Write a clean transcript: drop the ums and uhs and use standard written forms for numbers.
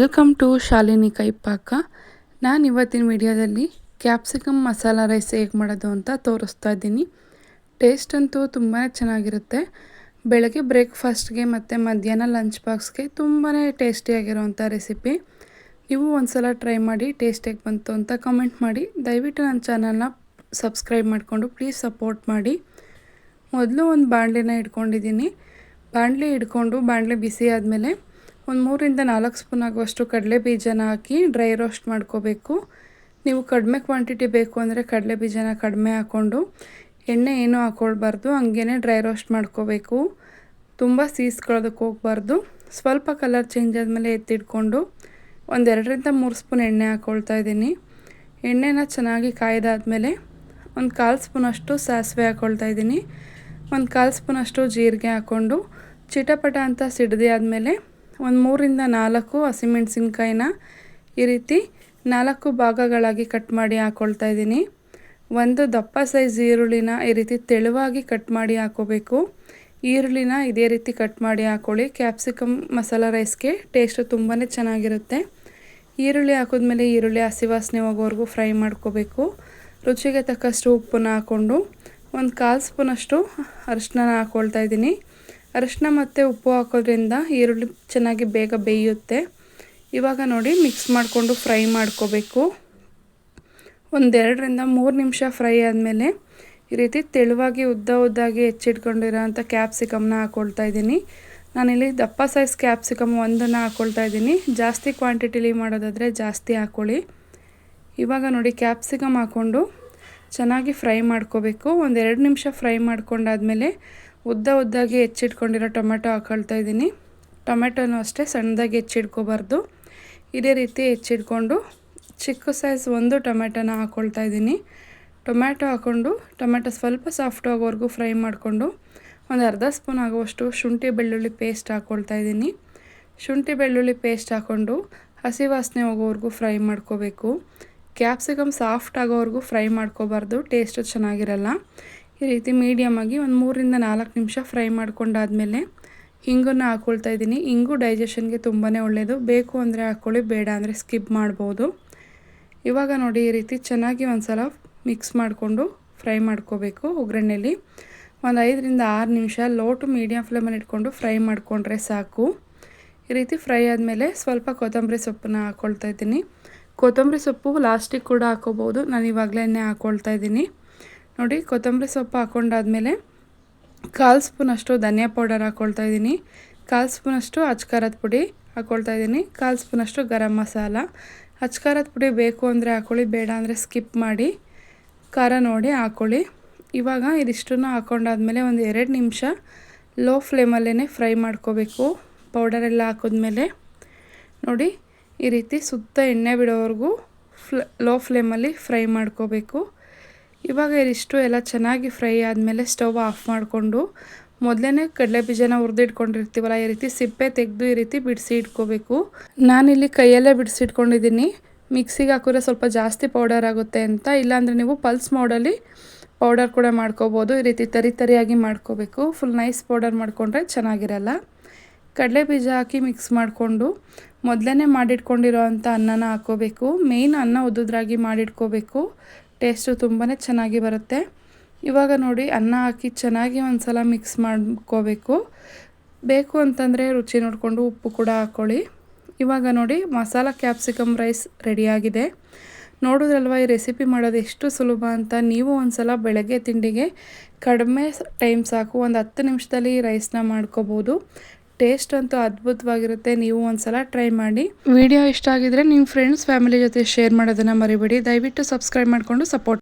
Welcome to Shalini ಕೈಪಾಕ. ನಾನು ಇವತ್ತಿನ ವಿಡಿಯೋದಲ್ಲಿ ಕ್ಯಾಪ್ಸಿಕಮ್ ಮಸಾಲ ರೈಸ್ ಹೇಗೆ ಮಾಡೋದು ಅಂತ ತೋರಿಸ್ತಾ ಇದ್ದೀನಿ. ಟೇಸ್ಟ್ ಅಂತೂ ತುಂಬಾ ಚೆನ್ನಾಗಿರುತ್ತೆ. ಬೆಳಗ್ಗೆ ಬ್ರೇಕ್ಫಾಸ್ಟ್ಗೆ ಮತ್ತು ಮಧ್ಯಾಹ್ನ ಲಂಚ್ ಬಾಕ್ಸ್ಗೆ ತುಂಬಾ ಟೇಸ್ಟಿಯಾಗಿರೋವಂಥ ರೆಸಿಪಿ. ನೀವು ಒಂದ್ಸಲ ಟ್ರೈ ಮಾಡಿ ಟೇಸ್ಟ್ ಹೇಗೆ ಬಂತು ಅಂತ ಕಮೆಂಟ್ ಮಾಡಿ. ದಯವಿಟ್ಟು ನನ್ನ ಚಾನಲ್ನ ಸಬ್ಸ್ಕ್ರೈಬ್ ಮಾಡಿಕೊಂಡು ಪ್ಲೀಸ್ ಸಪೋರ್ಟ್ ಮಾಡಿ. ಮೊದಲು ಒಂದು ಬಾಣಲೆನ ಇಟ್ಕೊಂಡಿದ್ದೀನಿ. ಬಾಣಲೆ ಇಟ್ಕೊಂಡು ಬಾಣಲೆ ಬಿಸಿ ಆದಮೇಲೆ ಒಂದು 3ರಿಂದ 4 ಸ್ಪೂನ್ ಆಗುವಷ್ಟು ಕಡಲೆ ಬೀಜನ ಹಾಕಿ ಡ್ರೈ ರೋಸ್ಟ್ ಮಾಡ್ಕೋಬೇಕು. ನೀವು ಕಡಿಮೆ ಕ್ವಾಂಟಿಟಿ ಬೇಕು ಅಂದರೆ ಕಡಲೆ ಬೀಜನ ಕಡಿಮೆ ಹಾಕ್ಕೊಂಡು ಎಣ್ಣೆ ಏನೂ ಹಾಕ್ಕೊಳ್ಬಾರ್ದು, ಹಂಗೇ ಡ್ರೈ ರೋಸ್ಟ್ ಮಾಡ್ಕೋಬೇಕು. ತುಂಬ ಸೀಸ್ಕೊಳ್ಳೋದಕ್ಕೆ ಹೋಗಬಾರ್ದು. ಸ್ವಲ್ಪ ಕಲರ್ ಚೇಂಜ್ ಆದಮೇಲೆ ಎತ್ತಿಟ್ಕೊಂಡು ಒಂದು 2ರಿಂದ 3 ಸ್ಪೂನ್ ಎಣ್ಣೆ ಹಾಕ್ಕೊಳ್ತಾ ಇದ್ದೀನಿ. ಎಣ್ಣೆನ ಚೆನ್ನಾಗಿ ಕಾಯ್ದಾದ್ಮೇಲೆ ಒಂದು 1/4 ಸ್ಪೂನಷ್ಟು ಸಾಸಿವೆ ಹಾಕ್ಕೊಳ್ತಾ ಇದ್ದೀನಿ. ಒಂದು 1/4 ಸ್ಪೂನಷ್ಟು ಜೀರಿಗೆ ಹಾಕ್ಕೊಂಡು ಚಿಟಪಟ ಅಂತ ಸಿಡ್ದು ಆದಮೇಲೆ ಒಂದು 3ರಿಂದ 4 ಹಸಿಮೆಣಸಿನ್ಕಾಯಿನ ಈ ರೀತಿ 4 ಭಾಗಗಳಾಗಿ ಕಟ್ ಮಾಡಿ ಹಾಕ್ಕೊಳ್ತಾ ಇದ್ದೀನಿ. ಒಂದು ದಪ್ಪ ಸೈಜ್ ಈರುಳ್ಳಿನ ಈ ರೀತಿ ತೆಳುವಾಗಿ ಕಟ್ ಮಾಡಿ ಹಾಕ್ಕೋಬೇಕು. ಈರುಳ್ಳಿನ ಇದೇ ರೀತಿ ಕಟ್ ಮಾಡಿ ಹಾಕ್ಕೊಳ್ಳಿ. ಕ್ಯಾಪ್ಸಿಕಮ್ ಮಸಾಲ ರೈಸ್ಗೆ ಟೇಸ್ಟು ತುಂಬಾ ಚೆನ್ನಾಗಿರುತ್ತೆ. ಈರುಳ್ಳಿ ಹಾಕಿದ್ಮೇಲೆ ಈರುಳ್ಳಿ ಹಸಿ ವಾಸನೆ ಹೋಗೋವರೆಗೂ ಫ್ರೈ ಮಾಡ್ಕೋಬೇಕು. ರುಚಿಗೆ ತಕ್ಕಷ್ಟು ಉಪ್ಪನ್ನ ಹಾಕ್ಕೊಂಡು ಒಂದು 1/4 ಸ್ಪೂನಷ್ಟು ಅರಿಶಿನ ಹಾಕ್ಕೊಳ್ತಾ ಇದ್ದೀನಿ. ಅರಿಶಿನ ಮತ್ತು ಉಪ್ಪು ಹಾಕೋದ್ರಿಂದ ಈರುಳ್ಳಿ ಚೆನ್ನಾಗಿ ಬೇಗ ಬೇಯುತ್ತೆ. ಇವಾಗ ನೋಡಿ ಮಿಕ್ಸ್ ಮಾಡಿಕೊಂಡು ಫ್ರೈ ಮಾಡ್ಕೋಬೇಕು. ಒಂದು 2ರಿಂದ 3 ನಿಮಿಷ ಫ್ರೈ ಆದಮೇಲೆ ಈ ರೀತಿ ತೆಳುವಾಗಿ ಉದ್ದಾಗಿ ಹೆಚ್ಚಿಟ್ಕೊಂಡಿರೋಂಥ ಕ್ಯಾಪ್ಸಿಕಮ್ನ ಹಾಕ್ಕೊಳ್ತಾ ಇದ್ದೀನಿ. ನಾನಿಲ್ಲಿ ದಪ್ಪ ಸೈಜ್ ಕ್ಯಾಪ್ಸಿಕಮ್ ಒಂದನ್ನು ಹಾಕ್ಕೊಳ್ತಾ ಇದ್ದೀನಿ. ಜಾಸ್ತಿ ಕ್ವಾಂಟಿಟಿಲಿ ಮಾಡೋದಾದರೆ ಜಾಸ್ತಿ ಹಾಕ್ಕೊಳ್ಳಿ. ಇವಾಗ ನೋಡಿ ಕ್ಯಾಪ್ಸಿಕಮ್ ಹಾಕ್ಕೊಂಡು ಚೆನ್ನಾಗಿ ಫ್ರೈ ಮಾಡ್ಕೋಬೇಕು. ಒಂದು 2 ನಿಮಿಷ ಫ್ರೈ ಮಾಡ್ಕೊಂಡಾದ್ಮೇಲೆ ಉದ್ದಾಗಿ ಹೆಚ್ಚಿಟ್ಕೊಂಡಿರೋ ಟೊಮೆಟೊ ಹಾಕ್ಕೊಳ್ತಾ ಇದ್ದೀನಿ. ಟೊಮೆಟೊನೂ ಅಷ್ಟೇ ಸಣ್ಣದಾಗಿ ಹೆಚ್ಚಿಟ್ಕೋಬಾರ್ದು. ಇದೇ ರೀತಿ ಹೆಚ್ಚಿಟ್ಕೊಂಡು ಚಿಕ್ಕ ಸೈಜ್ ಒಂದು ಟೊಮೆಟೊನ ಹಾಕ್ಕೊಳ್ತಾ ಇದ್ದೀನಿ. ಟೊಮೆಟೊ ಹಾಕ್ಕೊಂಡು ಟೊಮೆಟೊ ಸ್ವಲ್ಪ ಸಾಫ್ಟ್ ಆಗೋವರೆಗೂ ಫ್ರೈ ಮಾಡಿಕೊಂಡು ಒಂದು ಅರ್ಧ ಸ್ಪೂನ್ ಆಗುವಷ್ಟು ಶುಂಠಿ ಬೆಳ್ಳುಳ್ಳಿ ಪೇಸ್ಟ್ ಹಾಕ್ಕೊಳ್ತಾ ಇದ್ದೀನಿ. ಶುಂಠಿ ಬೆಳ್ಳುಳ್ಳಿ ಪೇಸ್ಟ್ ಹಾಕ್ಕೊಂಡು ಹಸಿ ವಾಸನೆ ಹೋಗೋವರೆಗೂ ಫ್ರೈ ಮಾಡ್ಕೋಬೇಕು. ಕ್ಯಾಪ್ಸಿಕಮ್ ಸಾಫ್ಟ್ ಆಗೋವರೆಗೂ ಫ್ರೈ ಮಾಡ್ಕೋಬಾರ್ದು, ಟೇಸ್ಟು ಚೆನ್ನಾಗಿರಲ್ಲ. ಈ ರೀತಿ ಮೀಡಿಯಮಾಗಿ ಒಂದು 3ರಿಂದ 4 ನಿಮಿಷ ಫ್ರೈ ಮಾಡ್ಕೊಂಡಾದ್ಮೇಲೆ ಹಿಂಗನ್ನು ಹಾಕ್ಕೊಳ್ತಾ ಇದ್ದೀನಿ. ಹಿಂಗು ಡೈಜೆಷನ್ಗೆ ತುಂಬಾ ಒಳ್ಳೆಯದು. ಬೇಕು ಅಂದರೆ ಹಾಕ್ಕೊಳ್ಳಿ, ಬೇಡ ಅಂದರೆ ಸ್ಕಿಪ್ ಮಾಡ್ಬೋದು. ಇವಾಗ ನೋಡಿ ಈ ರೀತಿ ಚೆನ್ನಾಗಿ ಒಂದು ಸಲ ಮಿಕ್ಸ್ ಮಾಡಿಕೊಂಡು ಫ್ರೈ ಮಾಡ್ಕೋಬೇಕು. ಒಗ್ಗರಣೆಯಲ್ಲಿ ಒಂದು 5ರಿಂದ 6 ನಿಮಿಷ ಲೋ ಟು ಮೀಡಿಯಮ್ ಫ್ಲೇಮಲ್ಲಿ ಇಟ್ಕೊಂಡು ಫ್ರೈ ಮಾಡಿಕೊಂಡ್ರೆ ಸಾಕು. ಈ ರೀತಿ ಫ್ರೈ ಆದಮೇಲೆ ಸ್ವಲ್ಪ ಕೊತ್ತಂಬರಿ ಸೊಪ್ಪನ್ನ ಹಾಕ್ಕೊಳ್ತಾ ಇದ್ದೀನಿ. ಕೊತ್ತಂಬರಿ ಸೊಪ್ಪು ಲಾಸ್ಟಿಗೆ ಕೂಡ ಹಾಕ್ಕೋಬೋದು. ನಾನು ಇವಾಗಲೇ ಹಾಕ್ಕೊಳ್ತಾ ಇದ್ದೀನಿ. ನೋಡಿ ಕೊತ್ತಂಬರಿ ಸೊಪ್ಪು ಹಾಕ್ಕೊಂಡಾದ್ಮೇಲೆ 1/4 ಸ್ಪೂನಷ್ಟು ಧನಿಯಾ ಪೌಡರ್ ಹಾಕ್ಕೊಳ್ತಾ ಇದ್ದೀನಿ. 1/4 ಸ್ಪೂನಷ್ಟು ಅಚ್ಕಾರದ ಪುಡಿ ಹಾಕ್ಕೊಳ್ತಾ ಇದ್ದೀನಿ. 1/4 ಸ್ಪೂನಷ್ಟು ಗರಂ ಮಸಾಲ. ಅಚ್ಕಾರದ ಪುಡಿ ಬೇಕು ಅಂದರೆ ಹಾಕ್ಕೊಳ್ಳಿ, ಬೇಡ ಅಂದರೆ ಸ್ಕಿಪ್ ಮಾಡಿ. ಖಾರ ನೋಡಿ ಹಾಕ್ಕೊಳ್ಳಿ. ಇವಾಗ ಇದಿಷ್ಟನ್ನು ಹಾಕ್ಕೊಂಡಾದ್ಮೇಲೆ ಒಂದು 2 ನಿಮಿಷ ಲೋ ಫ್ಲೇಮಲ್ಲೇ ಫ್ರೈ ಮಾಡ್ಕೋಬೇಕು. ಪೌಡರೆಲ್ಲ ಹಾಕಿದ್ಮೇಲೆ ನೋಡಿ ಈ ರೀತಿ ಸುತ್ತ ಎಣ್ಣೆ ಬಿಡೋವರೆಗೂ ಲೋ ಫ್ಲೇಮಲ್ಲಿ ಫ್ರೈ ಮಾಡ್ಕೋಬೇಕು. ಇವಾಗ ಇದಿಷ್ಟು ಎಲ್ಲ ಚೆನ್ನಾಗಿ ಫ್ರೈ ಆದಮೇಲೆ ಸ್ಟವ್ ಆಫ್ ಮಾಡಿಕೊಂಡು ಮೊದಲೇ ಕಡಲೆ ಬೀಜನ ಹುರಿದಿಟ್ಕೊಂಡಿರ್ತೀವಲ್ಲ, ಈ ರೀತಿ ಸಿಪ್ಪೆ ತೆಗೆದು ಈ ರೀತಿ ಬಿಡಿಸಿ ಇಟ್ಕೋಬೇಕು. ನಾನಿಲ್ಲಿ ಕೈಯಲ್ಲೇ ಬಿಡಿಸಿಟ್ಕೊಂಡಿದ್ದೀನಿ. ಮಿಕ್ಸಿಗೆ ಹಾಕಿದ್ರೆ ಸ್ವಲ್ಪ ಜಾಸ್ತಿ ಪೌಡರ್ ಆಗುತ್ತೆ ಅಂತ, ಇಲ್ಲಾಂದರೆ ನೀವು ಪಲ್ಸ್ ಮೋಡಲ್ಲಿ ಪೌಡರ್ ಕೂಡ ಮಾಡ್ಕೋಬೋದು. ಈ ರೀತಿ ತರಿಯಾಗಿ ಮಾಡ್ಕೋಬೇಕು. ಫುಲ್ ನೈಸ್ ಪೌಡರ್ ಮಾಡಿಕೊಂಡ್ರೆ ಚೆನ್ನಾಗಿರಲ್ಲ. ಕಡಲೆ ಬೀಜ ಹಾಕಿ ಮಿಕ್ಸ್ ಮಾಡಿಕೊಂಡು ಮೊದಲೇ ಮಾಡಿಟ್ಕೊಂಡಿರೋ ಅಂಥ ಅನ್ನನ ಹಾಕ್ಕೋಬೇಕು. ಮೇಯ್ನ್ ಅನ್ನ ಉದ್ದುದ್ರಾಗಿ ಮಾಡಿಟ್ಕೋಬೇಕು. ಟೇಸ್ಟು ತುಂಬಾ ಚೆನ್ನಾಗಿ ಬರುತ್ತೆ. ಇವಾಗ ನೋಡಿ ಅನ್ನ ಹಾಕಿ ಚೆನ್ನಾಗಿ ಒಂದು ಸಲ ಮಿಕ್ಸ್ ಮಾಡ್ಕೋಬೇಕು. ಬೇಕು ಅಂತಂದರೆ ರುಚಿ ನೋಡಿಕೊಂಡು ಉಪ್ಪು ಕೂಡ ಹಾಕ್ಕೊಳ್ಳಿ. ಇವಾಗ ನೋಡಿ ಮಸಾಲ ಕ್ಯಾಪ್ಸಿಕಮ್ ರೈಸ್ ರೆಡಿಯಾಗಿದೆ. ನೋಡಿದ್ರಲ್ವ ಈ ರೆಸಿಪಿ ಮಾಡೋದು ಎಷ್ಟು ಸುಲಭ ಅಂತ. ನೀವು ಒಂದು ಸಲ ಬೆಳಗ್ಗೆ ತಿಂಡಿಗೆ ಕಡಿಮೆ ಟೈಮ್ ಸಾಕು, ಒಂದು 10 ನಿಮಿಷದಲ್ಲಿ ಈ ರೈಸ್ನ ಮಾಡ್ಕೋಬೋದು. ಟೇಸ್ಟ್ ಅಂತೂ ಅದ್ಭುತವಾಗಿರುತ್ತೆ. ನೀವು ಒಂದು ಸಲ ಟ್ರೈ ಮಾಡಿ. ವಿಡಿಯೋ ಇಷ್ಟ ಆಗಿದ್ರೆ ನಿಮ್ಮ ಫ್ರೆಂಡ್ಸ್ ಫ್ಯಾಮಿಲಿ ಜೊತೆ ಶೇರ್ ಮಾಡೋದನ್ನು ಮರಿಬೇಡಿ. ದಯವಿಟ್ಟು ಸಬ್ಸ್ಕ್ರೈಬ್ ಮಾಡಿಕೊಂಡು ಸಪೋರ್ಟ್